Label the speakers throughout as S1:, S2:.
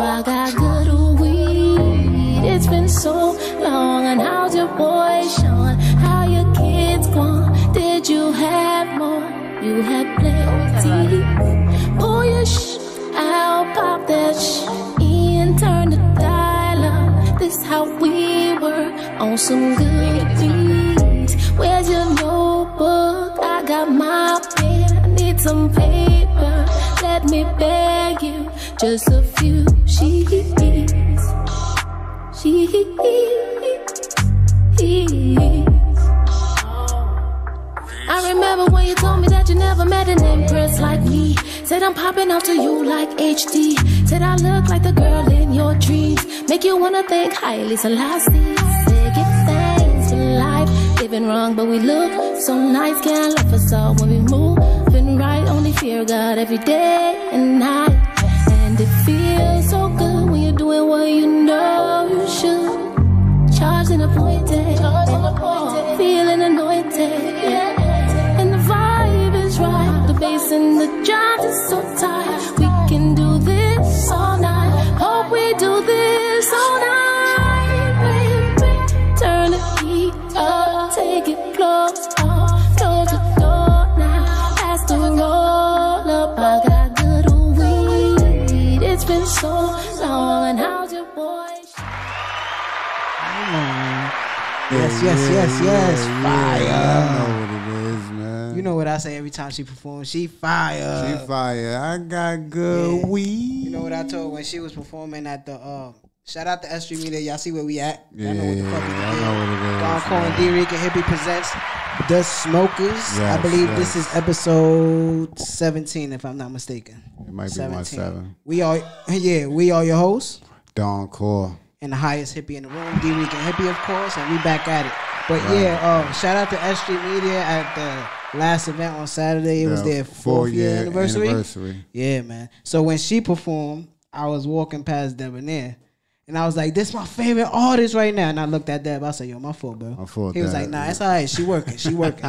S1: I got good weed. It's been so long. And how's your boy Sean? How your kids gone? Did you have more? You had plenty. Pull your out, pop that in, turn the dial up. This how we were on some good beats. Where's your notebook? I got my pen. I need some paper. Let me beg you, just a few sheets. I remember when you told me that you never met an empress like me. Said I'm popping out to you like HD. Said I look like the girl in your dreams. Make you wanna think highly Selassie. Say give thanks for life. Living wrong but we look so nice. Can't love us all when we moving right. Only fear God every day and night. And it feels so good when you're doing what you know you should. Charged and appointed. Feeling anointed, yeah. Right. The bass and the drums is so tight. We can do this all night. Hope we do this all night, baby. Turn the heat up, take it close up. Close the door now, pass the roll up. I got good weed. It's been so long. And how's your boy?
S2: Yes. Fire. You know what I say every time she performs? She fire.
S3: She fire. I got good weed.
S2: You know what I told when she was performing at the shout out to S.STREET. Y'all see where we at?
S3: Yeah,
S2: y'all know what the fuck
S3: I know what it is.
S2: Don Core and Dricanhippie presents The Smokers.
S3: Yes,
S2: I believe this is episode 17, if I'm not mistaken.
S3: It might be my 7.
S2: We are your hosts.
S3: Don Core.
S2: And the highest hippie in the room, Thedoncoreanddricanhippieshow, of course, and we back at it. But shout out to S.STREET at the last event on Saturday. It was their 4th-year anniversary. Yeah, man. So when she performed, I was walking past Debonair, and I was like, "This my favorite artist right now." And I looked at Deb. I said, "Yo, my fault, bro."
S3: My fault.
S2: He was like, "Nah, it's all right. She working. She working."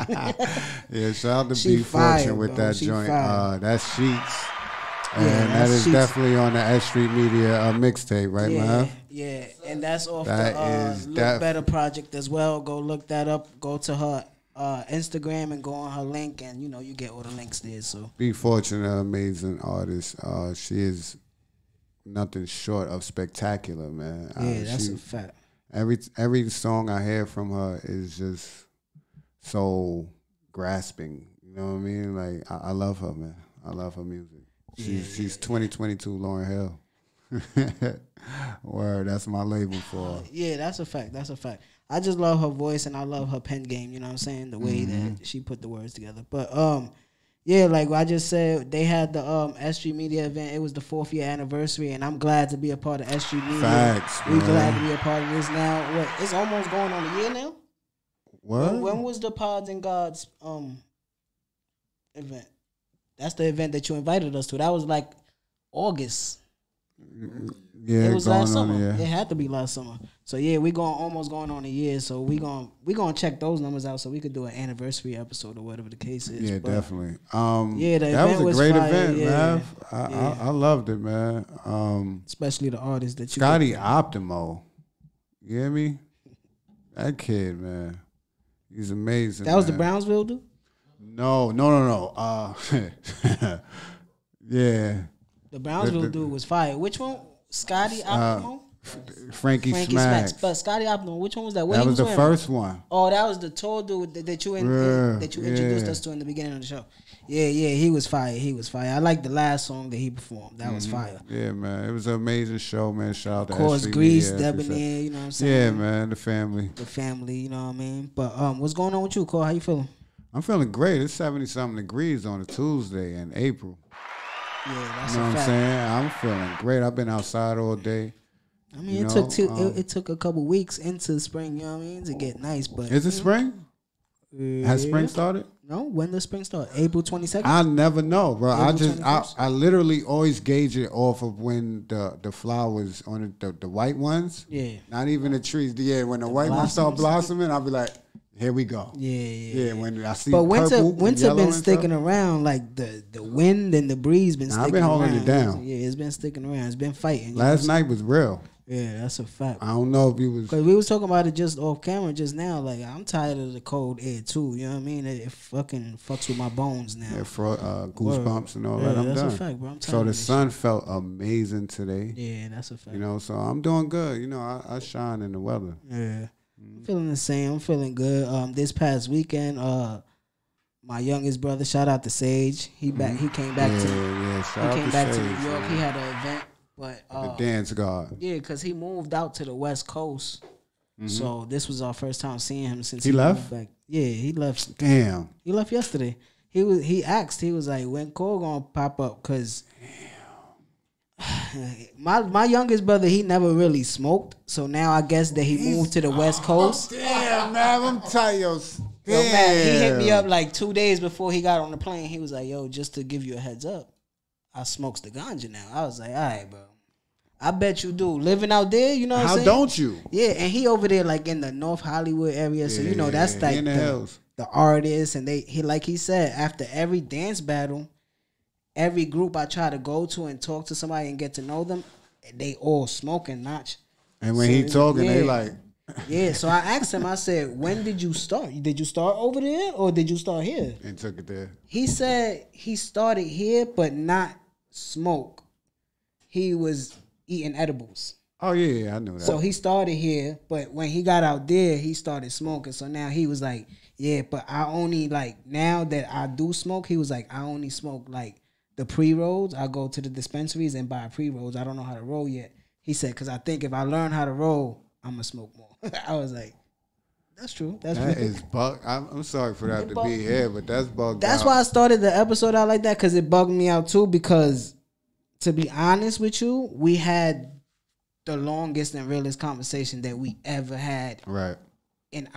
S3: Yeah, shout out to
S2: She
S3: B
S2: fire,
S3: Fortune with
S2: bro.
S3: that
S2: She
S3: joint.
S2: fire.
S3: That's Sheets.
S2: Yeah,
S3: And that is
S2: Sheets.
S3: definitely on the S.STREET mixtape, right, man?
S2: Yeah, and that's off
S3: That
S2: the
S3: is
S2: Look Better project as well. Go look that up. Go to her Instagram and go on her link, and you get all the links there. So
S3: Be Fortune, an amazing artist. She is nothing short of spectacular, man.
S2: yeah, that's a fact.
S3: Every song I hear from her is just so grasping. You know what I mean? Like I love her, man. I love her music. She's 2022 Lauryn Hill. Word, that's my label for her.
S2: Yeah, that's a fact. That's a fact. I just love her voice and I love her pen game. You know what I'm saying? The way that she put the words together. But yeah, like I just said, they had the S.STREET Media event. It was the 4th-year anniversary, and I'm glad to be a part of S.STREET Media.
S3: Facts,
S2: We
S3: man.
S2: glad to be a part of this now. What? It's almost going on a year now.
S3: What?
S2: When was the Pods and Gods event? That's the event that you invited us to. That was like August.
S3: Yeah,
S2: It was last
S3: going on,
S2: summer.
S3: yeah.
S2: It had to be last summer. So yeah, we almost going on a year. So we gonna check those numbers out so we could do an anniversary episode or whatever the case is.
S3: Yeah,
S2: But
S3: definitely.
S2: yeah, the
S3: that
S2: event
S3: was a great
S2: fire,
S3: event,
S2: yeah.
S3: man.
S2: Yeah.
S3: I loved it, man.
S2: especially the artists that you
S3: Scotty
S2: get.
S3: Optimo. You hear me? That kid, man. He's amazing.
S2: That was the
S3: man.
S2: Brownsville dude?
S3: No. Yeah.
S2: The Brownsville dude was fire. Which one? Scotty Optimo?
S3: Frankie
S2: Smacks.
S3: Smacks.
S2: But Scotty Optimo, which one was that? What
S3: That
S2: he
S3: was the
S2: wearing?
S3: first one.
S2: Oh, that was the tall dude that you introduced us to in the beginning of the show. Yeah, he was fire. He was fire. I like the last song that he performed. That was fire.
S3: Yeah, man. It was an amazing show, man. Shout out to
S2: Of course,
S3: S.STREET
S2: Grease,
S3: Media,
S2: Debonair, you know what I'm saying?
S3: Yeah, man. The family.
S2: The family, you know what I mean? But what's going on with you, Cole? How you feeling?
S3: I'm feeling great. It's 70-something degrees on a Tuesday in April.
S2: Yeah, that's
S3: You know
S2: a
S3: what I'm
S2: fact.
S3: saying? I'm feeling great. I've been outside all day.
S2: I mean, it took a couple weeks into spring, you know what I mean, to get nice. But
S3: Is it spring? Has spring started?
S2: No, when does spring start? April 22nd?
S3: I never know, bro.
S2: April 21st?
S3: I literally always gauge it off of when the flowers on the white ones.
S2: Yeah.
S3: Not even the trees. Yeah, when the white ones start blossoming, I'll be like, Here we go.
S2: Yeah.
S3: When I see
S2: but
S3: purple,
S2: winter been sticking around. Like the wind and the breeze been sticking around. I've been holding it down. Yeah, it's been sticking around. It's been fighting.
S3: Last night was real.
S2: Yeah, that's a fact.
S3: I don't know if you was...
S2: Because we was talking about it just off camera just now. Like, I'm tired of the cold air, too. You know what I mean? It fucking fucks with my bones now.
S3: Yeah, goosebumps and all that. I'm
S2: that's
S3: done.
S2: A fact, bro. I'm tired
S3: so the sun felt amazing today.
S2: Yeah, that's a fact.
S3: You know, so I'm doing good. You know, I shine in the weather.
S2: Yeah. I'm feeling the same. I'm feeling good. This past weekend, my youngest brother, shout out to Sage. He came back to New York. He had an event. But,
S3: the dance guard.
S2: Yeah, because he moved out to the West Coast. So this was our first time seeing him since
S3: he left.
S2: Moved back. Yeah, he left.
S3: Damn.
S2: He left yesterday. He asked. He was like, "When Core gonna pop up?" Because my youngest brother, he never really smoked. So now I guess that he moved to the West Coast.
S3: Damn, man, I'm tired.
S2: Man, he hit me up like 2 days before he got on the plane. He was like, "Yo, just to give you a heads up, I smokes the ganja now." I was like, "All right, bro. I bet you do. Living out there, you know what I'm saying?
S3: How don't you?"
S2: Yeah, and he over there like in the North Hollywood area. So, you know, that's like the artists. And he said, after every dance battle, every group I try to go to and talk to somebody and get to know them, they all smoking notch.
S3: And when he talking, they like...
S2: Yeah, so I asked him, I said, when did you start? Did you start over there or did you start here?
S3: And took it there.
S2: He said he started here, but not smoke. He was... eating edibles.
S3: Oh yeah, I know that.
S2: So he started here, but when he got out there, he started smoking. So now he was like, yeah, but I only like, now that I do smoke, he was like, I only smoke like the pre-rolls. I go to the dispensaries and buy pre-rolls. I don't know how to roll yet. He said, because I think if I learn how to roll, I'm going to smoke more. I was like, that's true. That
S3: is bug. I'm sorry for that to be here, but that's bugged.
S2: That's why I started the episode out like that, because it bugged me out too, because to be honest with you, we had the longest and realest conversation that we ever had.
S3: Right.
S2: In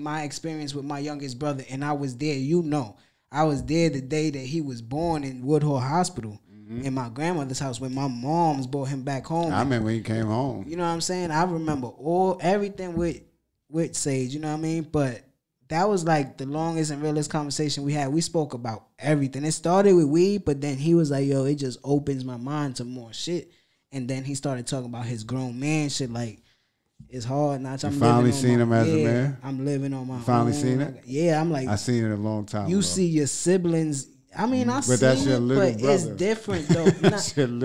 S2: my experience with my youngest brother, and I was there. You know, I was there the day that he was born in Woodhull Hospital, in my grandmother's house when my mom's brought him back home.
S3: I remember when he came home.
S2: You know what I'm saying? I remember everything with Sage. You know what I mean? But that was like the longest and realest conversation we had. We spoke about everything. It started with weed, but then he was like, yo, it just opens my mind to more shit. And then he started talking about his grown man shit. Like, it's hard not to.
S3: You finally seen him as a man?
S2: I'm living on my own.
S3: Finally seen it?
S2: Yeah, I'm like.
S3: I seen it a long time ago.
S2: You see your siblings. I mean, I
S3: but that's your little
S2: but
S3: brother.
S2: It's different, though.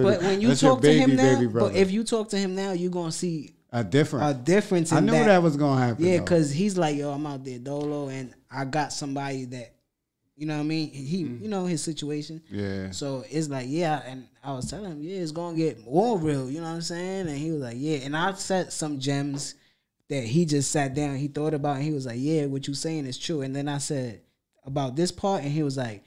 S2: But when you talk to him now, but if you talk to him now, you're going to see
S3: a difference.
S2: I
S3: knew that was gonna happen.
S2: Yeah, because he's like, yo, I'm out there dolo, and I got somebody that, you know what I mean. He, you know his situation.
S3: Yeah.
S2: So it's like, yeah, and I was telling him, yeah, it's gonna get more real. You know what I'm saying? And he was like, yeah. And I said some gems that he just sat down, he thought about, and he was like, yeah, what you saying is true. And then I said about this part, and he was like,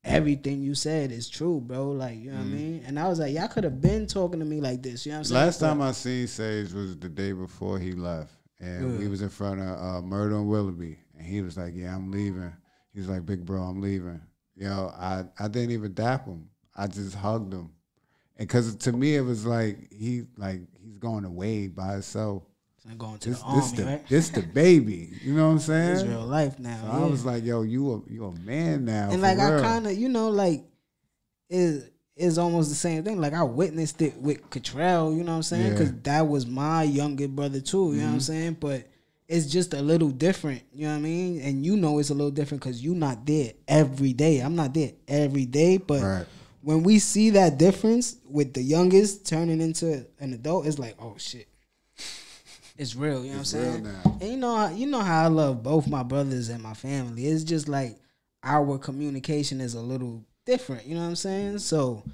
S2: everything you said is true, bro. Like, you know what I mean? And I was like, y'all could have been talking to me like this. You know what I'm saying?
S3: Last time I seen Sage was the day before he left. And we was in front of Murder and Willoughby. And he was like, yeah, I'm leaving. He was like, big bro, I'm leaving. You know, I didn't even dap him. I just hugged him. And because to me, it was like, he's going away by himself.
S2: I'm going to the army, right?
S3: This the baby. You know what I'm saying?
S2: It's real life now.
S3: So I was like, yo, you a man now.
S2: And like real. I kind of, you know, like is almost the same thing. Like I witnessed it with Cottrell, you know what I'm saying? Because that was my younger brother too, you know what I'm saying? But it's just a little different, you know what I mean? And you know it's a little different because you're not there every day. I'm not there every day, but when we see that difference with the youngest turning into an adult, it's like, oh shit. It's real, you know what I'm saying? And you know how I love both my brothers and my family. It's just like our communication is a little different, you know what I'm saying? So,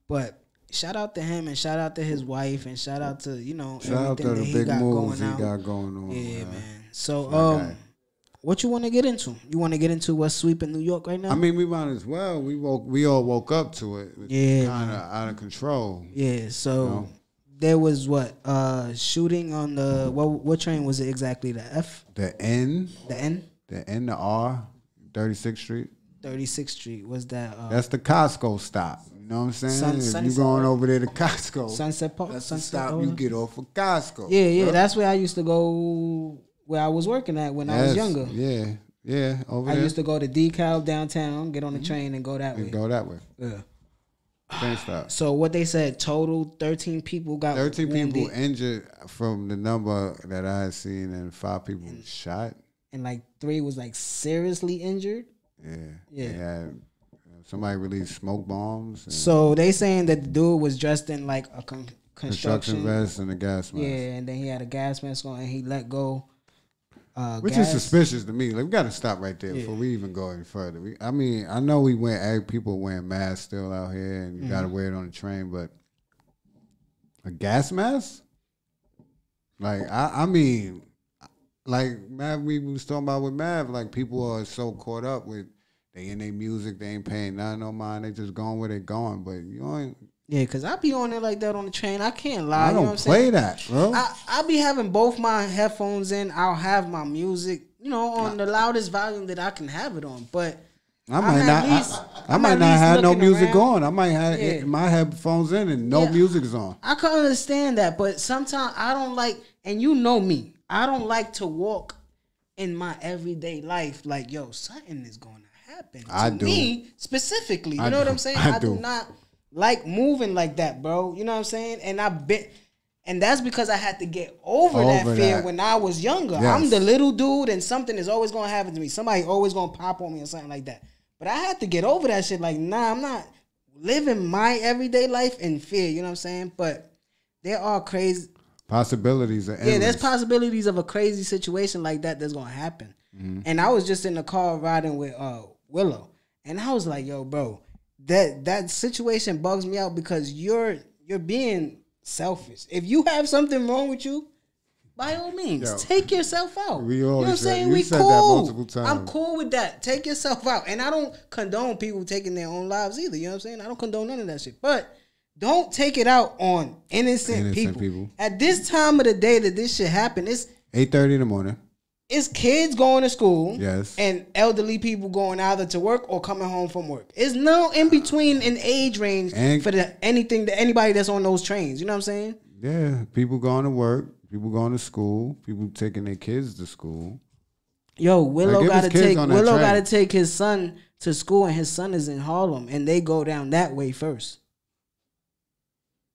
S2: but shout out to him and shout out to his wife and shout out to, you know,
S3: shout
S2: everything
S3: out to
S2: that
S3: the
S2: he
S3: big
S2: got
S3: moves
S2: going
S3: he
S2: out.
S3: got going on.
S2: Yeah, man. So, what you want to get into? You want to get into what's sweeping New York right now?
S3: I mean, we might as well. We all woke up to it. It's kind of out of control.
S2: Yeah, so... You know? There was shooting on the what train was it exactly? The F?
S3: The N?
S2: The N?
S3: The N, the R, 36th Street.
S2: 36th Street. Was that
S3: that's the Costco stop. You know what I'm saying? If you going over there to Costco.
S2: Sunset Park.
S3: That's the stop you get off of Costco.
S2: Yeah, yeah. Bro. That's where I used to go where I was working at when I was younger.
S3: Yeah. Yeah, over there.
S2: I used to go to DeKalb downtown, get on the train, and go that way.
S3: Go that way.
S2: Yeah.
S3: Can't stop.
S2: So what they said, total 13 people got
S3: 13
S2: wounded.
S3: people injured from the number that I had seen, and 5 people shot.
S2: And like 3 was like seriously injured.
S3: Yeah.
S2: Yeah.
S3: They had, somebody released smoke bombs.
S2: So they saying that the dude was dressed in like a construction
S3: vest and a gas mask.
S2: Yeah, and then he had a gas mask on, and he let go.
S3: Which is suspicious to me. Like, we got to stop right there before we even go any further. I mean, I know people wearing masks still out here, and you got to wear it on the train, but a gas mask? Like, I mean, like Mav, we was talking about with Mav, like people are so caught up with they in their music, they ain't paying nothing no mind, they just going where they going, but you ain't.
S2: Yeah, because I be on it like that on the train. I can't lie.
S3: I don't play that, bro.
S2: I be having both my headphones in. I'll have my music, on the loudest volume that I can have it on. But I might not have no music on. I might have my headphones in and no music is on. I can understand that, but sometimes I don't like, and you know me, I don't like to walk in my everyday life like, yo, something is going to happen to me specifically. You know what I'm saying? I do not like moving like that, bro. You know what I'm saying? And that's because I had to get over that fear when I was younger. Yes. I'm the little dude, and something is always gonna happen to me. Somebody always gonna pop on me or something like that. But I had to get over that shit. Like, nah, I'm not living my everyday life in fear. You know what I'm saying? But there are crazy
S3: possibilities.
S2: There's possibilities of a crazy situation like that that's gonna happen. Mm-hmm. And I was just in the car riding with Willow, and I was like, yo, bro. That situation bugs me out because you're being selfish. If you have something wrong with you, by all means, take yourself out.
S3: We always,
S2: you know what I'm saying?
S3: We said cool. That multiple times.
S2: I'm cool with that. Take yourself out. And I don't condone people taking their own lives either. You know what I'm saying? I don't condone none of that shit. But don't take it out on innocent people. At this time of the day that this shit happened, it's
S3: 8:30 in the morning.
S2: It's kids going to school,
S3: yes,
S2: and elderly people going either to work or coming home from work. It's no in between an age range for anybody that's on those trains. You know what I'm saying?
S3: Yeah, people going to work, people going to school, people taking their kids to school.
S2: Yo, Willow got to take his son to school, and his son is in Harlem, and they go down that way first.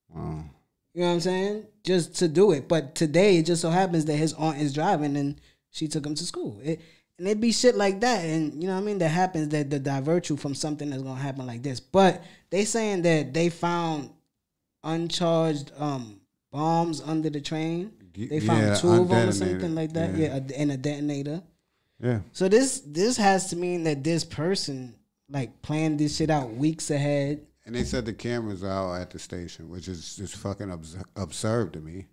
S3: Wow.
S2: You know what I'm saying? Just to do it. But today, it just so happens that his aunt is driving, and she took him to school. And it be shit like that. And you know what I mean? That happens that divert you from something that's going to happen like this. But they saying that they found uncharged bombs under the train. They found 2 of them or something like that. Yeah, and a detonator.
S3: Yeah.
S2: So this has to mean that this person like planned this shit out weeks ahead.
S3: And they said the cameras are out at the station, which is just fucking absurd to me.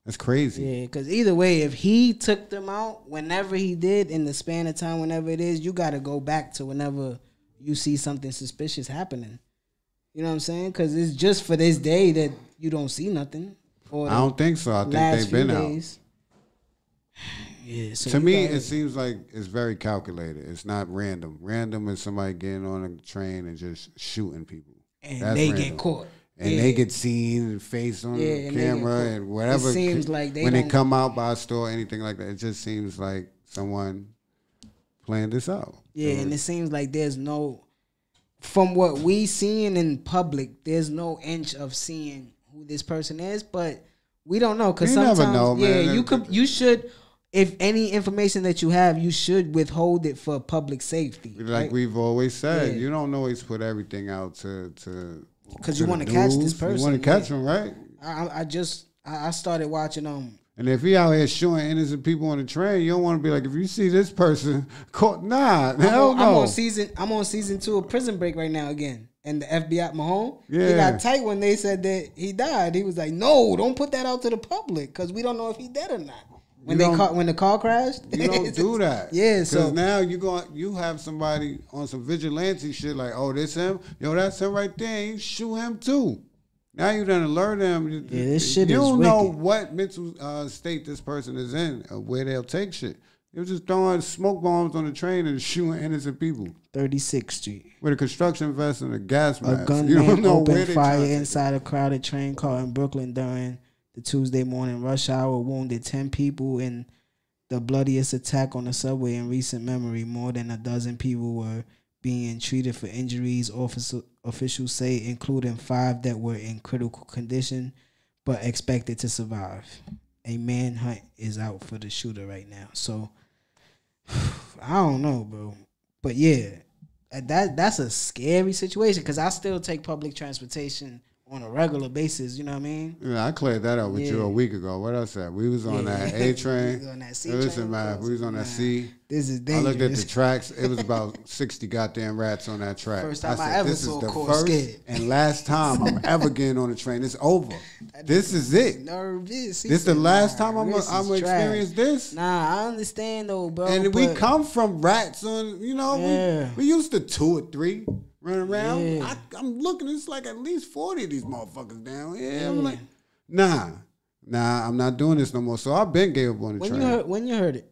S3: That's crazy.
S2: Yeah, because either way, if he took them out, whenever he did, in the span of time, whenever it is, you got to go back to whenever you see something suspicious happening. You know what I'm saying? Because it's just for this day that you don't see nothing. Or
S3: I don't think so. I think they've been out.
S2: Yeah, so
S3: to me, it seems like it's very calculated. It's not random. Random is somebody getting on a train and just shooting people.
S2: And that's they random. Get caught.
S3: And they get seen and faced on the camera and whatever.
S2: It seems like
S3: they come out by a store, anything like that, it just seems like someone planned this out.
S2: Yeah, and it seems like there's no, from what we seeing in public, there's no inch of seeing who this person is, but we don't know because sometimes,
S3: never know, man.
S2: You should. If any information that you have, you should withhold it for public safety.
S3: Like we've always said, you don't always put everything out to
S2: because you want to catch this person.
S3: You want to catch him, right?
S2: I started watching
S3: And if he out here shooting innocent people on the train, you don't want to be like, if you see this person caught, hell no.
S2: I'm on season 2 of Prison Break right now again. And the FBI, Mahone, he got tight when they said that he died. He was like, no, don't put that out to the public because we don't know if he dead or not. When the car crashed,
S3: you don't do that.
S2: Yeah,
S3: so now you have somebody on some vigilante shit like, oh, this him, yo, that's him right there. You shoot him too. Now you done alert them.
S2: Yeah, this shit
S3: you
S2: is
S3: don't
S2: wicked.
S3: know what mental state this person is in, or where they'll take shit. You're just throwing smoke bombs on the train and shooting innocent people.
S2: 36th Street.
S3: With a construction vest and a gas mask.
S2: A gunman opened fire inside a crowded train car in Brooklyn during the Tuesday morning rush hour, wounded 10 people in the bloodiest attack on the subway in recent memory. More than a dozen people were being treated for injuries, officials say, including 5 that were in critical condition but expected to survive. A manhunt is out for the shooter right now. So, I don't know, bro. But yeah, that's a scary situation because I still take public transportation on a regular basis, you know what I mean?
S3: Yeah, I cleared that up with you a week ago. What else that? We was on that A train.
S2: We was on that C train.
S3: Listen, man, we was on that C.
S2: This is dangerous.
S3: I looked at the tracks. It was about 60 goddamn rats on that track.
S2: First time I ever saw Core
S3: first
S2: scared.
S3: and last time I'm ever getting on the train. It's over. This is it.
S2: Nervous.
S3: This the last time I'm gonna experience this.
S2: Nah, I understand though, bro.
S3: And we come from rats on, you know, we used to 2 or 3 running around.
S2: Yeah.
S3: I'm looking, it's like at least 40 of these motherfuckers down here. I'm like, nah, I'm not doing this no more. So I've been gave up on the train.
S2: When you heard it?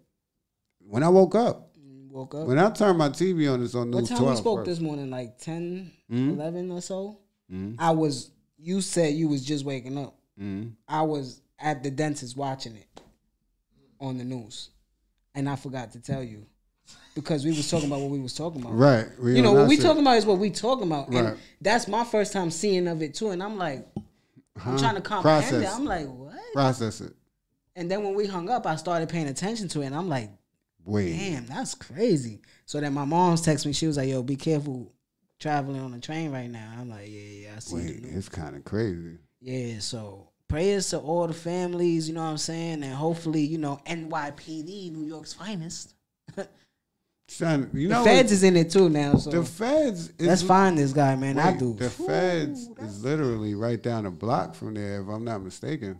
S3: When I woke up.
S2: Woke up?
S3: When I turned my TV on, it's on News 12.
S2: What time we spoke this morning? Like 10, 11 or so? You said you was just waking up. I was at the dentist watching it on the news. And I forgot to tell you. Because we was talking about what we was talking about.
S3: Right.
S2: You know, what we talking about is what we talking about. Right. And that's my first time seeing of it too. And I'm like, I'm trying to comprehend it. I'm like, what?
S3: Process it.
S2: And then when we hung up, I started paying attention to it. And I'm like,
S3: wait,
S2: damn, that's crazy. So then my mom's text me. She was like, yo, be careful traveling on the train right now. I'm like, yeah, I see.
S3: Wait, it's kind of crazy.
S2: Yeah, so prayers to all the families, you know what I'm saying? And hopefully, you know, NYPD, New York's finest.
S3: Son, you
S2: the
S3: know
S2: feds is in it too now. So
S3: the feds.
S2: Let's find this guy, man. I do.
S3: The feds is literally right down the block from there, if I'm not mistaken.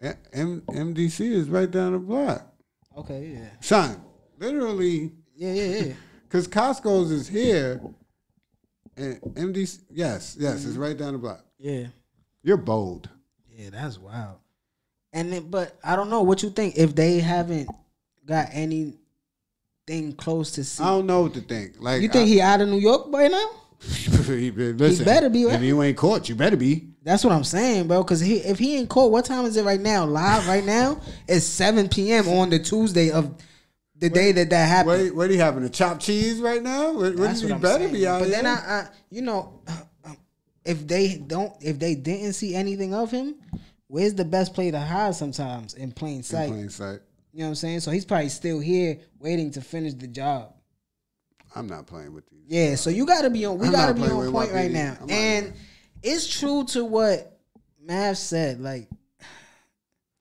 S3: MDC is right down the block.
S2: Okay, yeah.
S3: Son, literally.
S2: Yeah.
S3: Because Costco's is here, and MDC. Yes, it's right down the block.
S2: Yeah.
S3: You're bold.
S2: Yeah, that's wild. And then, but I don't know what you think if they haven't got anything close to see.
S3: I don't know what to think. Like,
S2: you think he out of New York by now?
S3: Listen,
S2: he better be. Right?
S3: If you ain't caught, you better be.
S2: That's what I'm saying, bro. Because if he ain't caught, what time is it right now? Live right now? It's 7 p.m. on the Tuesday of the day that happened.
S3: What are you having? A chopped cheese right now?
S2: That's what I'm
S3: better
S2: saying.
S3: Be out
S2: but
S3: here.
S2: Then I you know, if they didn't see anything of him, where's the best play to hide sometimes? In plain sight.
S3: In plain sight.
S2: You know what I'm saying? So he's probably still here waiting to finish the job.
S3: I'm not playing with these.
S2: Yeah, so you gotta be on. We gotta be on point right now. And it's true to what Mav said. Like,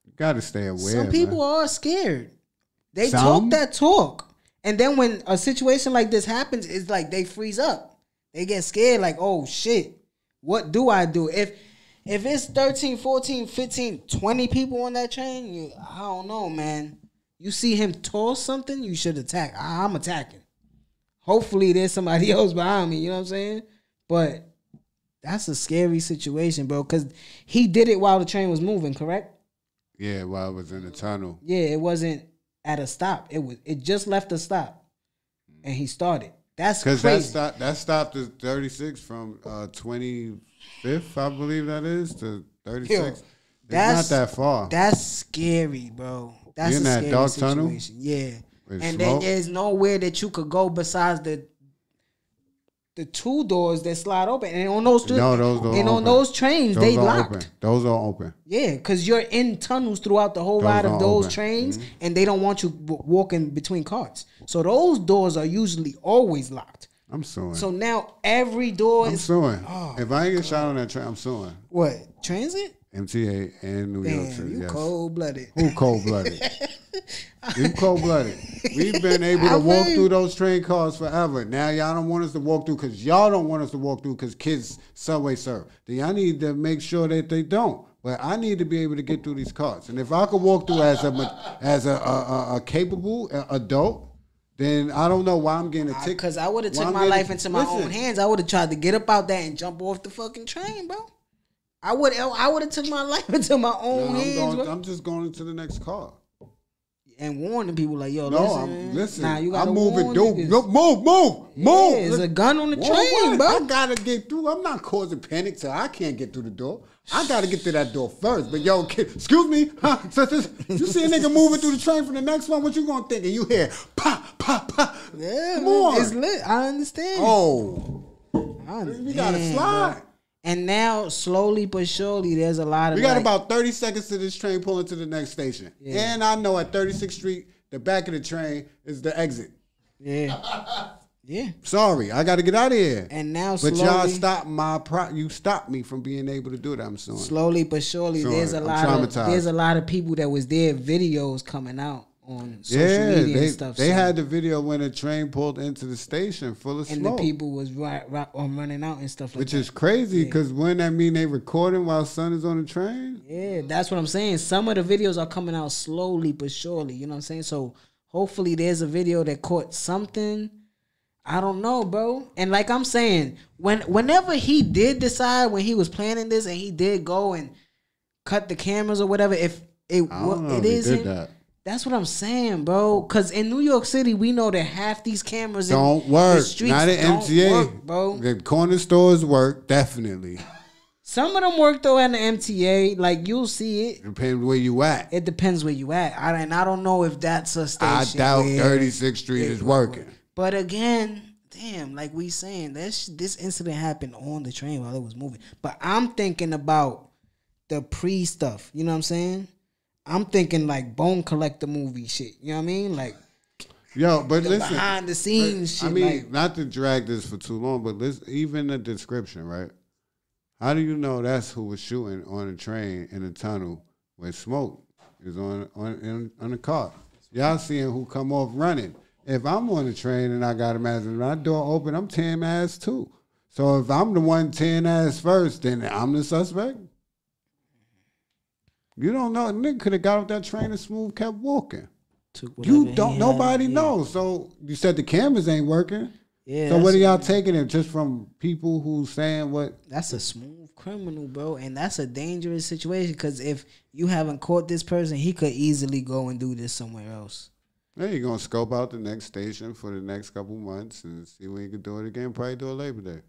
S3: you gotta stay aware.
S2: Some people are scared. They talk that talk, and then when a situation like this happens, it's like they freeze up. They get scared. Like, oh shit, what do I do if it's 13, 14, 15, 20 people on that train? I don't know, man. You see him toss something, you should attack. I'm attacking. Hopefully there's somebody else behind me, you know what I'm saying? But that's a scary situation, bro, because he did it while the train was moving, correct?
S3: Yeah, while it was in the tunnel.
S2: Yeah, it wasn't at a stop. It just left a stop, and he started. That's crazy.
S3: Because that stopped is 36 from 25th, I believe that is, to 36. It's not that far.
S2: That's scary, bro. That's
S3: in that dark tunnel?
S2: Yeah. And then there's nowhere that you could go besides the 2 doors that slide open. And on those those trains, they locked.
S3: Open. Those are open.
S2: Yeah, because you're in tunnels throughout the whole ride of those trains, and they don't want you walking between carts. So those doors are usually always locked.
S3: I'm suing.
S2: So now every door
S3: I'm suing. Oh, if I ain't get shot on that train, I'm suing.
S2: What? Transit?
S3: MTA and New York City.
S2: You cold-blooded.
S3: Who cold-blooded? You cold-blooded. We've been able to walk through those train cars forever. Now y'all don't want us to walk through because y'all don't want us to walk through because kids Subway serve. Then y'all need to make sure that they don't. But I need to be able to get through these cars. And if I could walk through as a capable adult, then I don't know why I'm getting a ticket.
S2: Because I would have took my life into my own hands. I would have tried to get up out there and jump off the fucking train, bro. I would have took my life into my own hands.
S3: I'm just going into the next car.
S2: and warning people like, yo,
S3: listen.
S2: Nah, you gotta
S3: I'm moving,
S2: warn
S3: dude.
S2: niggas.
S3: Move.
S2: Yeah, there's a gun on the train, bro.
S3: I gotta get through. I'm not causing panic, so I can't get through the door. I gotta get to that door first. But yo, kid, excuse me, huh? You see a nigga moving through the train for the next one, what you gonna think? And you hear pop, pop, pop.
S2: Yeah,
S3: come
S2: man,
S3: on.
S2: it's lit. I understand.
S3: Oh, we gotta slide.
S2: Bro. And now, slowly but surely, there's a lot of.
S3: We got about 30 seconds to this train pulling to the next station. Yeah. And I know at 36th Street, the back of the train is the exit.
S2: Yeah. Yeah.
S3: Sorry, I got to get out of here.
S2: And now,
S3: but y'all stop you stopped me from being able to do that. I'm sorry.
S2: Slowly but surely, there's a lot of people that was there. Videos coming out on social media and stuff.
S3: They had the video when a train pulled into the station full of smoke.
S2: And the people was running out and stuff like that.
S3: Which is crazy, because wouldn't that mean they recording while son is on the train?
S2: Yeah, that's what I'm saying. Some of the videos are coming out slowly but surely. You know what I'm saying? So hopefully there's a video that caught something. I don't know, bro. And like I'm saying, whenever he did decide, when he was planning this and he did go and cut the cameras or whatever, if it isn't. That's what I'm saying, bro. Because in New York City, we know that half these cameras
S3: don't work. The streets not at MTA,
S2: work, bro.
S3: The corner stores work, definitely.
S2: Some of them work though at the MTA. Like, you'll see it.
S3: Depends where you at.
S2: It depends where you at. I don't know if that's a station.
S3: I doubt 36th Street is working.
S2: But again, damn, like we saying, this incident happened on the train while it was moving. But I'm thinking about the pre-stuff. You know what I'm saying? I'm thinking like Bone Collector movie shit. You know what I mean? Like,
S3: yo, but listen,
S2: behind the scenes shit.
S3: I mean, not to drag this for too long, but even the description, right? How do you know that's who was shooting on a train in a tunnel where smoke is on the car? Y'all seeing who come off running. If I'm on the train and I got a mask and my door open, I'm tearing ass too. So if I'm the one tearing ass first, then I'm the suspect. You don't know. Nigga could have got off that train and smooth kept walking. You don't. Nobody knows. So you said the cameras ain't working. Yeah. So what are y'all taking it just from people who saying what?
S2: That's a smooth criminal, bro, and that's a dangerous situation because if you haven't caught this person, he could easily go and do this somewhere else.
S3: Yeah, you're gonna scope out the next station for the next couple months and see when you can do it again. Probably do it Labor Day.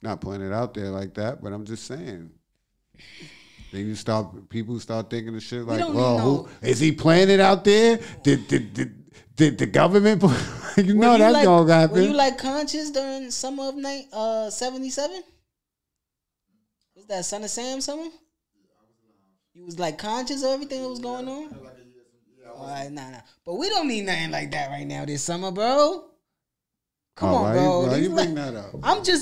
S3: Not putting it out there like that, but I'm just saying. Then people start thinking of shit like, well, who is he playing it out there? Did the government? You know that's gonna happen.
S2: Were you like conscious during summer of 77? Was that Son of Sam summer? You was like conscious of everything that was going on? All right, nah. But we don't need nothing like that right now this summer, bro. Come on, bro.
S3: Why you bring that up?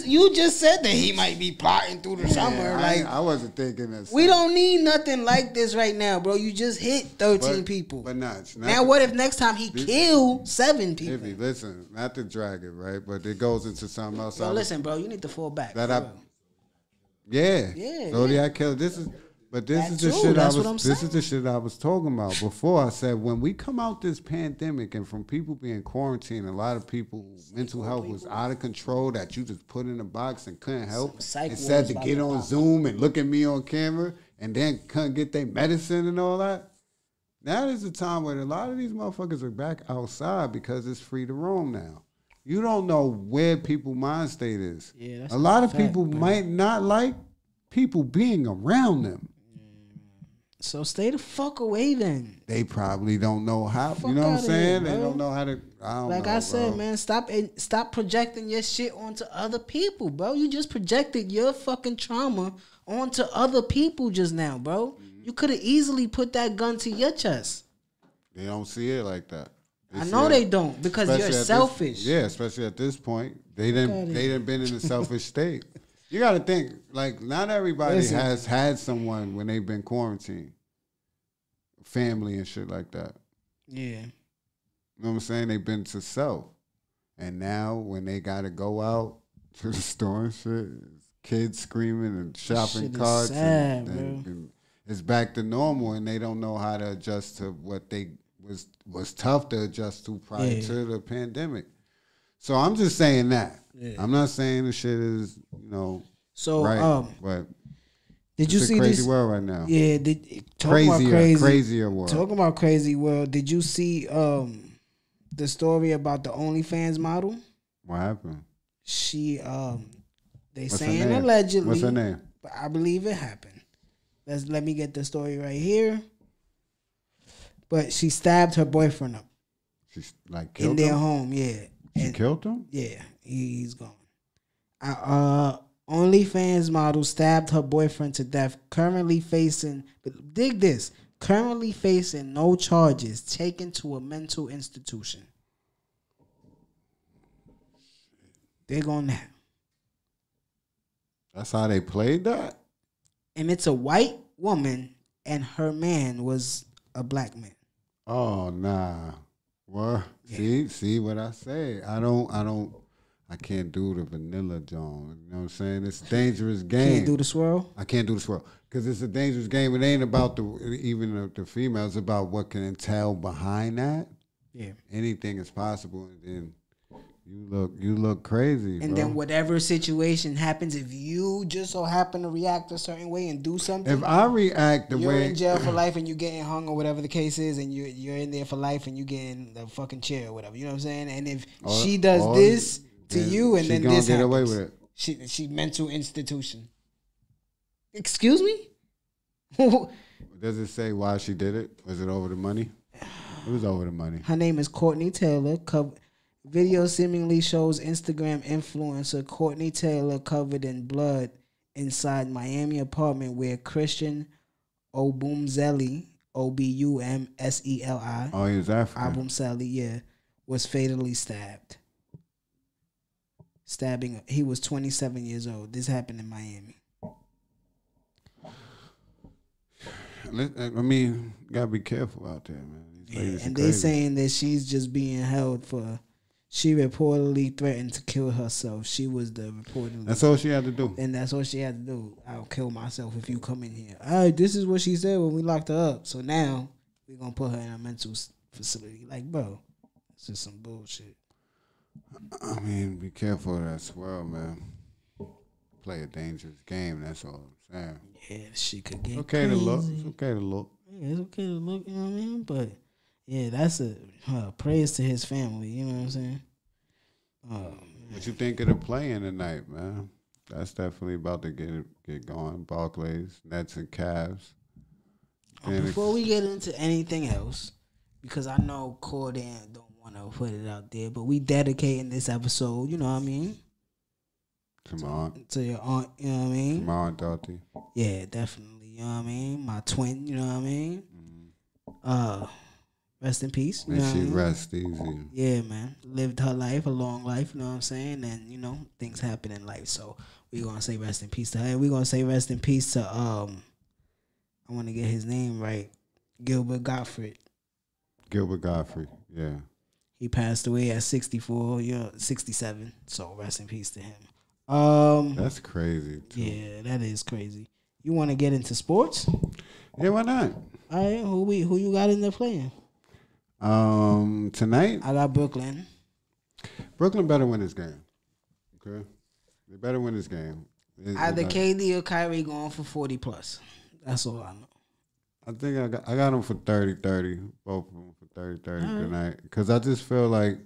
S2: You just said that he might be plotting through the summer.
S3: I wasn't thinking that.
S2: We don't need nothing like this right now, bro. You just hit 13 people.
S3: But not.
S2: Now what if next time he killed 7 people?
S3: Hippie, listen, not to drag it, right? But it goes into something else.
S2: Bro, listen, bro, you need to fall back.
S3: Yeah. Zodiac killer. This is the shit I was talking about before. I said when we come out this pandemic and from people being quarantined, a lot of people's mental health was out of control that you just put in a box and couldn't help. And said to get on Zoom and look at me on camera and then couldn't get their medicine and all that. Now is the time where a lot of these motherfuckers are back outside because it's free to roam now. You don't know where people's mind state is. Yeah, that's a lot of people might not like people being around them.
S2: So stay the fuck away then.
S3: They probably don't know how. You know what I'm saying? They don't know how to. I
S2: said, man, stop projecting your shit onto other people, bro. You just projected your fucking trauma onto other people just now, bro. Mm-hmm. You could have easily put that gun to your chest.
S3: They don't see it like that.
S2: I know they don't because you're selfish.
S3: Especially at this point, they didn't been in a selfish state. You got to think, like, not everybody has had someone when they've been quarantined. Family and shit like that.
S2: Yeah.
S3: You know what I'm saying? They've been to self. And now, when they got to go out to the store and shit, kids screaming and shopping carts. And it's back to normal, and they don't know how to adjust to what they was tough to adjust to prior to the pandemic. So I'm just saying that. Yeah. I'm not saying the shit is, right. But
S2: Did you see
S3: crazy
S2: this?
S3: world right now?
S2: Yeah,
S3: crazier world.
S2: Talking about crazy world. Did you see the story about the OnlyFans model?
S3: What happened?
S2: She they saying allegedly.
S3: What's her name?
S2: But I believe it happened. Let me get the story right here. But she stabbed her boyfriend up.
S3: She's like killed
S2: in their
S3: him?
S2: home. Yeah,
S3: she killed him.
S2: Yeah, he's gone. OnlyFans model stabbed her boyfriend to death, currently facing no charges, taken to a mental institution. They're going now.
S3: That's how they played that?
S2: And it's a white woman, and her man was a black man.
S3: Oh, nah. What? Yeah. See what I say? I can't do the vanilla John. You know what I'm saying? It's a dangerous game.
S2: Can't do the swirl?
S3: I can't do the swirl. Because it's a dangerous game. It ain't about even the female. It's about what can entail behind that.
S2: Yeah.
S3: Anything is possible. And then you look crazy,
S2: and
S3: bro.
S2: then whatever situation happens, if you just so happen to react a certain way and do something.
S3: If I react the way.
S2: You're in jail for life and you're getting hung or whatever the case is, and you're in there for life and you getting the fucking chair or whatever. You know what I'm saying? And if she does this to you and then this
S3: get
S2: happens,
S3: away with it.
S2: She mental institution. Excuse me?
S3: Does it say why she did it? Was it over the money? It was over the money.
S2: Her name is Courtney Taylor. Video seemingly shows Instagram influencer Courtney Taylor covered in blood inside Miami apartment where Christian Obumseli, Obumseli.
S3: Oh, he was African.
S2: Obumseli, yeah, was fatally stabbed. He was 27 years old. This happened in Miami.
S3: I mean, you gotta be careful out there, man.
S2: Yeah, and they saying that she's just being held for. She reportedly threatened to kill herself. She was the reportedly.
S3: That's all she had to do.
S2: And that's all she had to do. I'll kill myself if you come in here. All right, this is what she said when we locked her up. So now we're going to put her in a mental facility. Like, bro, it's just some bullshit.
S3: I mean, be careful of that swirl, man. Play a dangerous game, that's all I'm saying.
S2: Yeah, she could get
S3: It's okay
S2: crazy.
S3: to look. It's okay to look.
S2: Yeah, it's okay to look, you know what I mean? But, yeah, that's a praise to his family, you know what I'm saying?
S3: What you think of the playing tonight, man? That's definitely about to get going. Barclays, Nets, and Cavs.
S2: Before we get into anything else, because I know Cordan don't want to put it out there, but we dedicating this episode, you know what I mean?
S3: To my aunt.
S2: To your aunt, you know what I mean?
S3: To my aunt Dorothy.
S2: Yeah, definitely, you know what I mean? My twin, you know what I mean? Mm-hmm. Rest in peace.
S3: And she rests easy.
S2: Yeah, man. Lived her life, a long life, you know what I'm saying? And, you know, things happen in life. So we're going to say rest in peace to her. And we're going to say rest in peace to, I want to get his name right, Gilbert Gottfried.
S3: Gilbert Gottfried, yeah.
S2: He passed away at 64, 67. So rest in peace to him.
S3: That's crazy, too.
S2: Yeah, that is crazy. You want to get into sports?
S3: Yeah, why not?
S2: All right, who you got in there playing?
S3: Tonight
S2: I got Brooklyn.
S3: Brooklyn better win this game. Okay, they better win this game.
S2: Either KD or Kyrie going for 40 plus. That's all I know.
S3: I think I got them for 30-30. Both of them for 30-30 tonight. Because I just feel like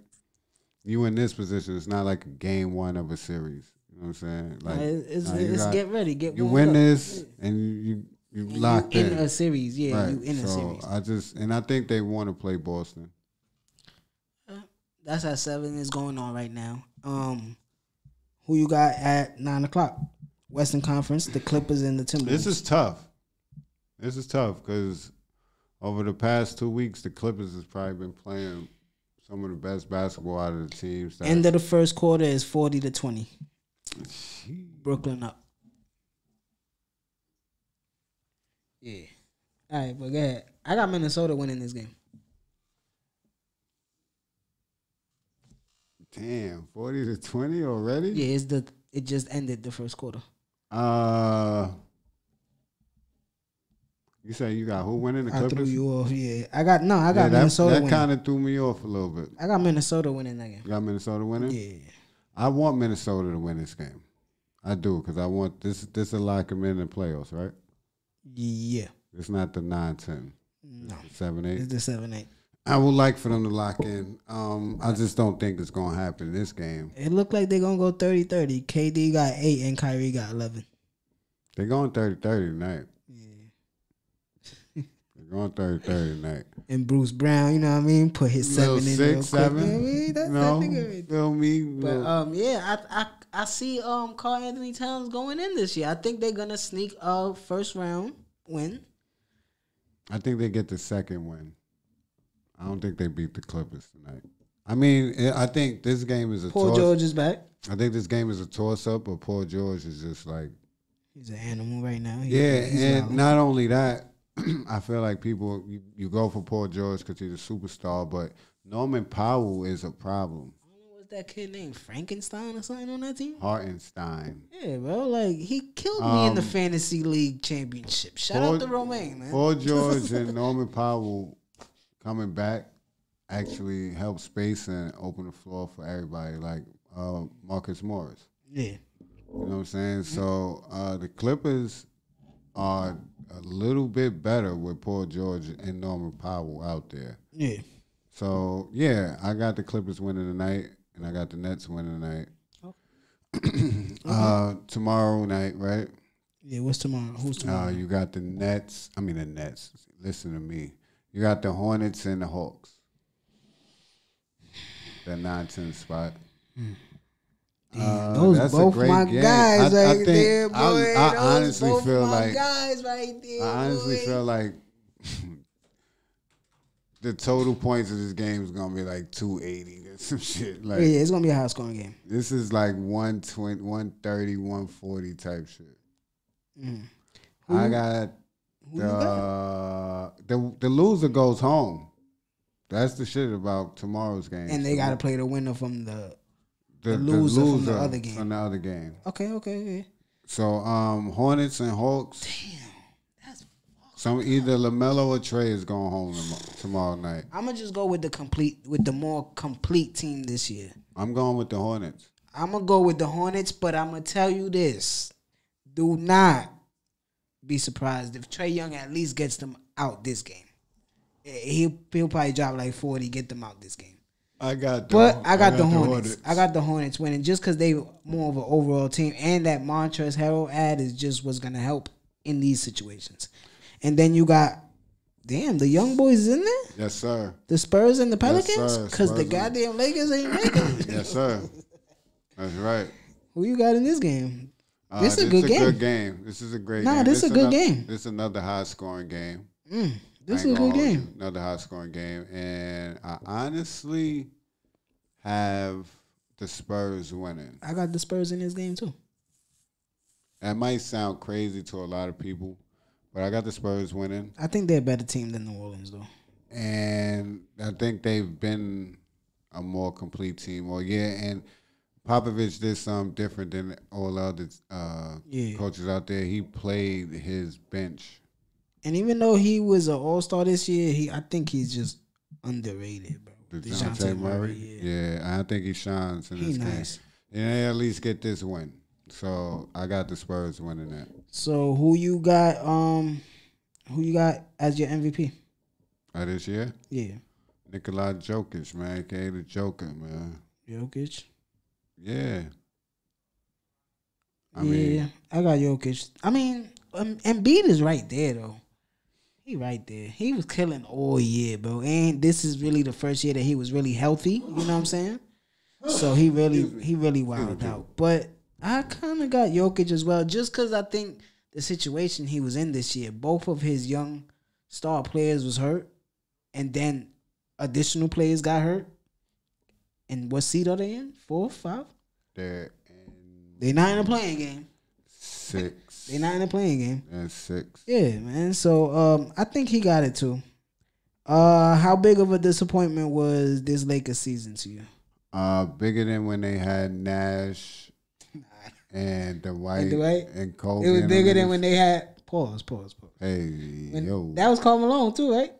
S3: you in this position. It's not like a game one of a series. You know what I'm saying? Like
S2: it's get ready,
S3: you win this and you locked in
S2: a series, yeah.
S3: Right.
S2: You in a series.
S3: I think they want to play Boston.
S2: That's at 7 is going on right now. Who you got at 9:00? Western Conference, the Clippers and the Timberwolves.
S3: This is tough because over the past 2 weeks, the Clippers has probably been playing some of the best basketball out of the teams.
S2: End of the first quarter is 40-20. Brooklyn up. Yeah. All right, but go ahead. I got Minnesota winning this game.
S3: Damn, 40-20 already?
S2: Yeah, it just ended the first quarter.
S3: You say you got who winning the Clippers?
S2: I threw you off, yeah. I got Minnesota winning.
S3: That kind of threw me off a little bit.
S2: I got Minnesota winning that game.
S3: You got Minnesota winning?
S2: Yeah.
S3: I want Minnesota to win this game. I do, because I want this to lock him in the playoffs, right?
S2: Yeah.
S3: It's not the 9-10.
S2: No.
S3: 7-8.
S2: It's the 7-8.
S3: I would like for them to lock in. I just don't think it's going to happen in this game.
S2: It looked like they're going to go 30-30. KD got 8 and Kyrie got 11.
S3: They're going 30-30 tonight.
S2: Yeah.
S3: They're going 30-30 tonight.
S2: And Bruce Brown, you know what I mean? Put his 7 in
S3: 6, 7.
S2: You know what I mean? That's that nigga right.
S3: Feel me?
S2: But yeah, I see Karl Anthony Towns going in this year. I think they're going to sneak a first round win.
S3: I think they get the second win. I don't think they beat the Clippers tonight. I mean, I think this game is a
S2: Paul George is back.
S3: I think this game is a toss-up, but Paul George is just like...
S2: He's an animal right now.
S3: He's and loud. Not only that, I feel like people, you go for Paul George because he's a superstar, but Norman Powell is a problem.
S2: I don't know what's that kid named Frankenstein or something on that team?
S3: Hartenstein.
S2: Yeah, bro. Like, he killed me in the Fantasy League Championship. Shout out to Romaine, man.
S3: Paul George and Norman Powell coming back actually help space and open the floor for everybody, like Marcus Morris.
S2: Yeah.
S3: You know what I'm saying? So the Clippers are a little bit better with Paul George and Norman Powell out there.
S2: Yeah.
S3: So, yeah, I got the Clippers winning tonight, and I got the Nets winning tonight. Okay. Tomorrow night, right?
S2: Yeah, what's tomorrow? Who's tomorrow?
S3: You got the Nets. Listen to me. You got the Hornets and the Hawks. That 9-10 spot.
S2: Those both my
S3: game.
S2: guys
S3: I
S2: right there, boy.
S3: I honestly feel like
S2: guys right there.
S3: I honestly feel like the total points of this game is gonna be like 280 or some shit. Like,
S2: yeah, it's gonna be a high scoring game.
S3: This is like 120, 130, 140 type shit. I got the loser goes home. That's the shit about tomorrow's game.
S2: And they got to play the winner from the loser from the other game.
S3: From the other game.
S2: Okay.
S3: So Hornets and Hawks.
S2: Damn, that's
S3: either LaMelo or Trey is going home tomorrow night.
S2: I'm gonna just go with the more complete team this year.
S3: I'm going with the Hornets.
S2: I'm gonna go with the Hornets, but I'm gonna tell you this: do not be surprised if Trae Young at least gets them out this game. He'll probably drop like 40, get them out this game. I got the Hornets. I got the Hornets winning just because they more of an overall team, and that Montrezl Harrell ad is just what's gonna help in these situations. And then you got, the young boys in there.
S3: Yes, sir.
S2: The Spurs and the Pelicans, because the goddamn Lakers ain't making it.
S3: Yes, sir. That's right.
S2: Who you got in this game? This is a
S3: good
S2: game.
S3: This is a great game.
S2: Nah, this is a good game.
S3: This is another high scoring game.
S2: This is a good game.
S3: Another high scoring game. And I honestly have the Spurs winning.
S2: I got the Spurs in this game too.
S3: That might sound crazy to a lot of people, but I got the Spurs winning.
S2: I think they're a better team than New Orleans though. And
S3: I think they've been a more complete team. And Popovich did something different than all other coaches out there. He played his bench.
S2: And even though he was an all-star this year, I think he's just underrated, bro.
S3: DeJounte Murray? Yeah, I think he shines in this game.
S2: Nice.
S3: And they at least get this win. So I got the Spurs winning that.
S2: So who you got as your MVP?
S3: This year?
S2: Yeah.
S3: Nikola Jokic, man, aka the Joker, man.
S2: Jokic?
S3: Yeah.
S2: I got Jokic. I mean, Embiid is right there though. He right there. He was killing all year, bro. And this is really the first year that he was really healthy. You know what I'm saying? So he really wilded out. But I kind of got Jokic as well, just because I think the situation he was in this year, both of his young star players was hurt, and then additional players got hurt. And what seed are they in? 4, 5? They're not in a playing game.
S3: 6.
S2: They're not in a playing game.
S3: And 6.
S2: Yeah, man. So I think he got it too. How big of a disappointment was this Lakers season to you?
S3: Bigger than when they had Nash and Dwight and Kobe.
S2: It was bigger than when they had pause.
S3: Hey,
S2: that was Karl Malone too, right?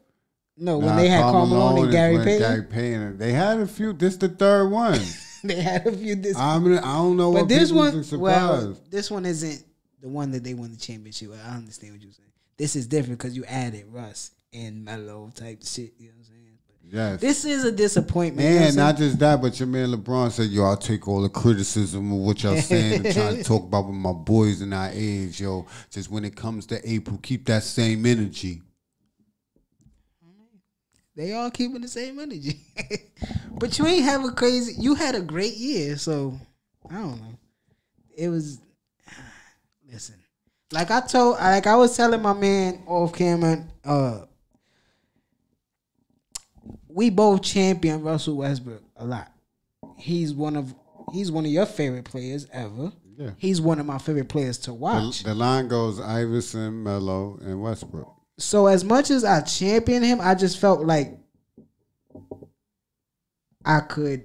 S2: No, when they had Karl Malone and Gary Payton.
S3: They had a few. This the third one.
S2: They had a few disappointments.
S3: I mean, I don't know, but what this one, well,
S2: this one isn't the one that they won the championship with. I understand what you're saying. This is different because you added Russ and Melo type shit. You know what I'm saying?
S3: Yes.
S2: This is a disappointment.
S3: And you know not just that, but your man LeBron said, yo, I'll take all the criticism of what y'all saying and trying to talk about with my boys in our age, yo. Just when it comes to April, keep that same energy.
S2: They all keeping the same energy. But you ain't have you had a great year, so I don't know. It was, listen, like I was telling my man off camera, we both champion Russell Westbrook a lot. He's one of your favorite players ever. Yeah. He's one of my favorite players to watch.
S3: The line goes Iverson, Melo, and Westbrook.
S2: So as much as I champion him, I just felt like I could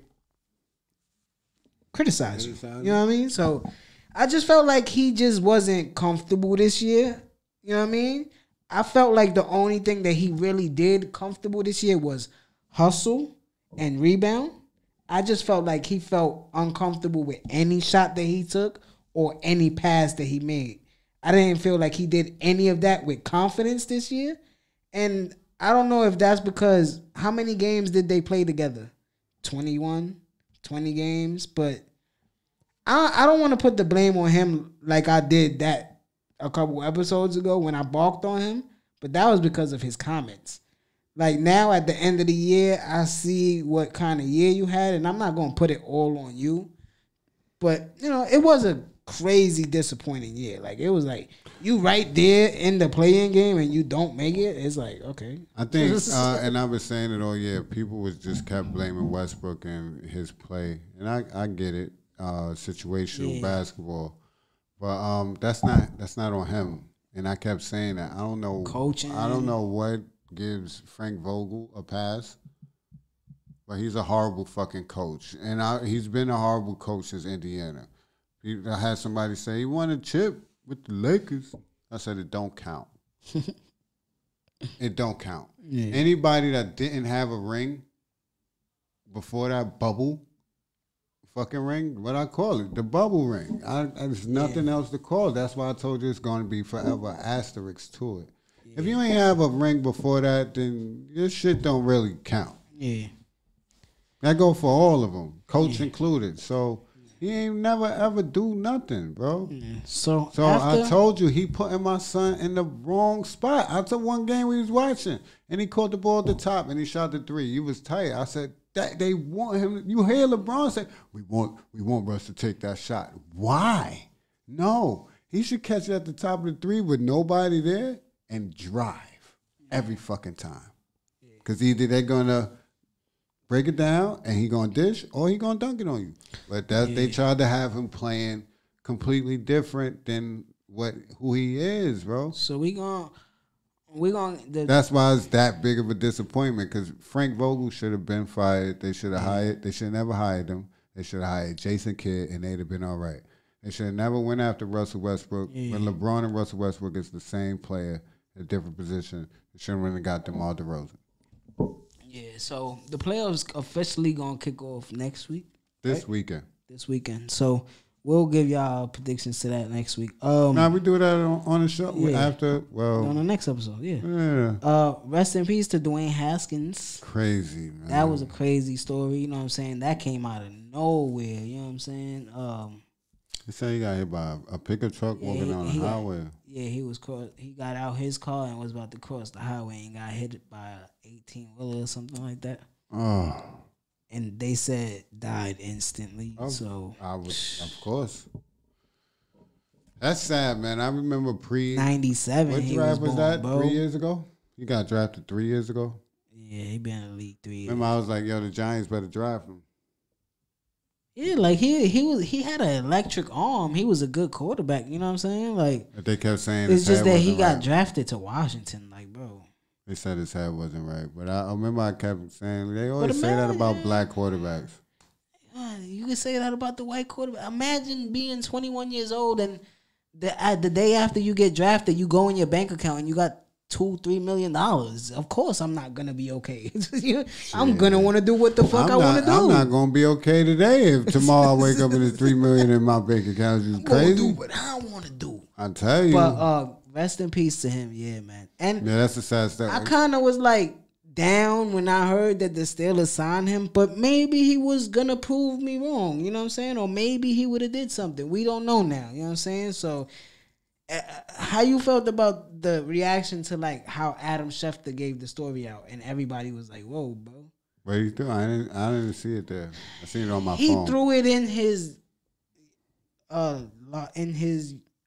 S2: criticize him. You know what I mean? So I just felt like he just wasn't comfortable this year. You know what I mean? I felt like the only thing that he really did comfortable this year was hustle and rebound. I just felt like he felt uncomfortable with any shot that he took or any pass that he made. I didn't feel like he did any of that with confidence this year. And I don't know if that's because how many games did they play together? 21, 20 games. But I don't want to put the blame on him like I did that a couple episodes ago when I balked on him. But that was because of his comments. Like now at the end of the year, I see what kind of year you had, and I'm not going to put it all on you. But, you know, it was a crazy disappointing year. Like, it was like, you right there in the play-in game and you don't make it. It's like, okay.
S3: I think, and I've been saying it all year, people was just kept blaming Westbrook and his play. And I get it, situational basketball. But that's not on him. And I kept saying that. I don't know.
S2: Coaching.
S3: I don't know what gives Frank Vogel a pass, but he's a horrible fucking coach. And he's been a horrible coach since Indiana. I had somebody say he won a chip with the Lakers. I said it don't count. It don't count. Yeah. Anybody that didn't have a ring before that bubble fucking ring, what I call it, the bubble ring. There's nothing else to call it. That's why I told you it's going to be forever asterisk to it. If you ain't have a ring before that, then your shit don't really count. Yeah. That go for all of them, coach included. So he ain't never ever do nothing, bro. Yeah. So I told you he putting my son in the wrong spot. I took one game we was watching, and he caught the ball at the top, and he shot the three. He was tight. I said that they want him. You hear LeBron say, "We want Russ to take that shot." Why? No, he should catch it at the top of the three with nobody there and drive every fucking time. Because either they're going to break it down and he going to dish or he going to dunk it on you. But they tried to have him playing completely different than who he is, bro.
S2: So we going
S3: that's why it's that big of a disappointment, because Frank Vogel should have been fired. They should have they should have never hired him. They should have hired Jason Kidd and they'd have been all right. They should have never went after Russell Westbrook. When LeBron and Russell Westbrook is the same player, a different position. They shouldn't really got DeMar DeRozan.
S2: Yeah, so the playoffs officially gonna kick off next week.
S3: This weekend.
S2: This weekend. So we'll give y'all predictions to that next week.
S3: Now we do that on the show after. Well,
S2: on the next episode. Yeah. Rest in peace to Dwayne Haskins.
S3: Crazy, man.
S2: That was a crazy story. You know what I'm saying? That came out of nowhere. You know what I'm saying?
S3: They say he got hit by a pickup truck walking on the highway.
S2: He got out his car and was about to cross the highway and got hit by an 18-wheeler or something like that. Oh. And they said died instantly. Of
S3: course. That's sad, man. I remember
S2: 97.
S3: What draft was that? Bro. 3 years ago? He got drafted 3 years ago.
S2: Yeah, he been in the league 3 years.
S3: Remember, I was like, yo, the Giants better draft him.
S2: Yeah, like he had an electric arm. He was a good quarterback. You know what I'm saying? Like,
S3: but they kept saying
S2: it's just that he got drafted to Washington. Like, bro,
S3: they said his head wasn't right. But I remember I kept saying they always say that about black quarterbacks.
S2: You can say that about the white quarterback. Imagine being 21 years old and the day after you get drafted, you go in your bank account and you got $2-3 million. Of course, I'm not gonna be okay. I'm gonna want to do what the fuck I want to do.
S3: I'm not gonna be okay today if tomorrow I wake up and there's $3 million in my bank account. Is crazy.
S2: Do what I want to do.
S3: I tell you.
S2: But rest in peace to him. Yeah, man. And
S3: yeah, that's a sad story.
S2: I kind of was like down when I heard that the Steelers signed him, but maybe he was gonna prove me wrong. You know what I'm saying? Or maybe he would have did something. We don't know now. You know what I'm saying? So. How you felt about the reaction to like how Adam Schefter gave the story out and everybody was like, "Whoa, bro!"
S3: What do you do? I didn't see it there. I seen it on my phone.
S2: He threw it in his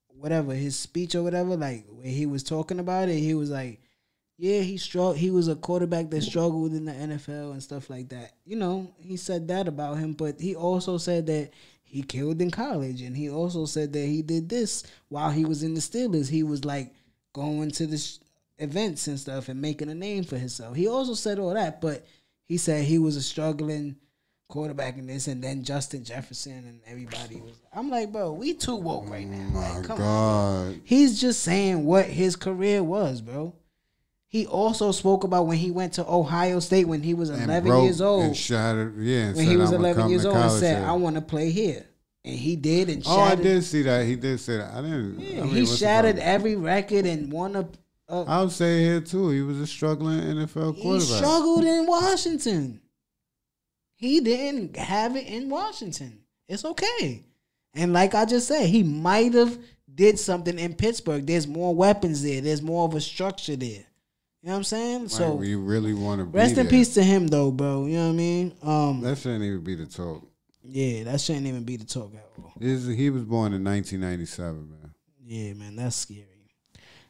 S2: whatever his speech or whatever. Like when he was talking about it, he was like, "Yeah, he was a quarterback that struggled in the NFL and stuff like that." You know, he said that about him, but he also said that. He killed in college, and he also said that he did this while he was in the Steelers. He was like going to the events and stuff and making a name for himself. He also said all that, but he said he was a struggling quarterback in this, and then Justin Jefferson and everybody was. I'm like, bro, we too woke right now.
S3: Oh
S2: like,
S3: my God.
S2: On. He's just saying what his career was, bro. He also spoke about when he went to Ohio State when he was 11 years old.
S3: And shattered, yeah.
S2: When he was 11 years old and said, I want to play here. And he did and shattered.
S3: Oh, I did see that. He did say that. I didn't.
S2: Yeah, he shattered every record and won a.
S3: I would say here, too. He was a struggling NFL quarterback.
S2: He struggled in Washington. He didn't have it in Washington. It's okay. And like I just said, he might have did something in Pittsburgh. There's more weapons there. There's more of a structure there. You know what I'm saying?
S3: Like,
S2: so
S3: we really want to be
S2: rest in
S3: there.
S2: peace to him, though, bro. You know what I mean?
S3: That shouldn't even be the talk.
S2: Yeah, that shouldn't even be the talk at all.
S3: He was born in 1997, man.
S2: Yeah, man, that's scary.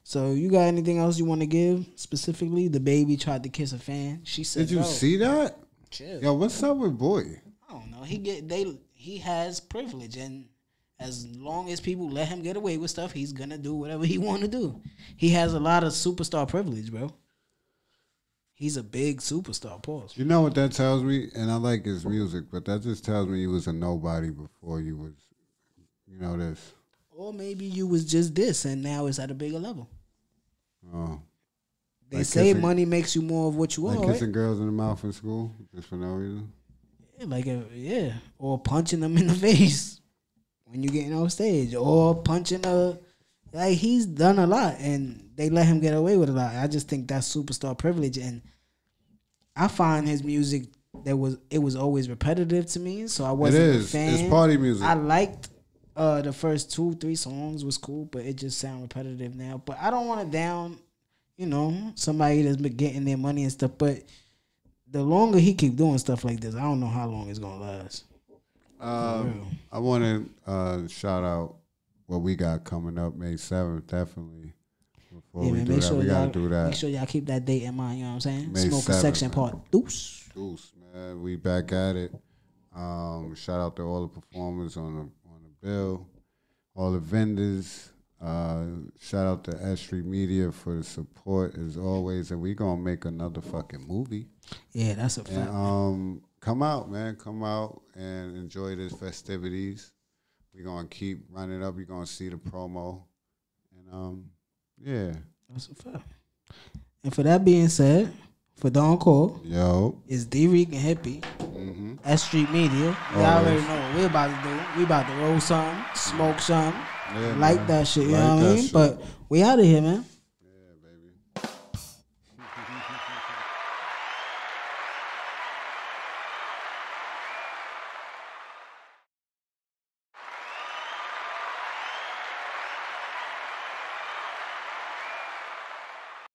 S2: So you got anything else you want to give specifically? The baby tried to kiss a fan. She said,
S3: "Did you see that?
S2: Chill.
S3: Yo, what's up with boy?
S2: I don't know. He has privilege, and as long as people let him get away with stuff, he's gonna do whatever he want to do. He has a lot of superstar privilege, bro. He's a big superstar. Pause.
S3: You know what that tells me? And I like his music, but that just tells me you was a nobody before you was, this.
S2: Or maybe you was just this, and now it's at a bigger level.
S3: Oh.
S2: They
S3: like
S2: say money makes you more of what you are,
S3: like kissing
S2: right?
S3: girls in the mouth in school, just for no reason?
S2: Yeah, or punching them in the face when you're getting on stage, or punching he's done a lot, and they let him get away with a lot. I just think that's superstar privilege, and I find his music it was always repetitive to me, so I wasn't a fan.
S3: It's party music.
S2: I liked the first 2-3 songs was cool, but it just sound repetitive now. But I don't want to down, somebody that's been getting their money and stuff. But the longer he keep doing stuff like this, I don't know how long it's gonna last.
S3: I want to shout out what we got coming up May 7th, definitely. Before we do that, we got to do that.
S2: Make sure y'all keep that date in mind, you know what I'm saying?
S3: May
S2: Smoking
S3: 7th,
S2: Section Part Deuce,
S3: man. We back at it. Shout out to all the performers on the bill, all the vendors. Shout out to S.STREET for the support as always. And we going to make another fucking movie.
S2: Yeah, that's a fact.
S3: And, come out, man. Come out and enjoy these festivities. We're going to keep running up. You're going to see the promo. And, yeah.
S2: That's a fact. And for that being said, for Thedoncore, it's Dricanhippie, S.STREET Media. Y'all already know what we about to do. We about to roll something, smoke something, that shit, you know what I mean? But we out of here, man.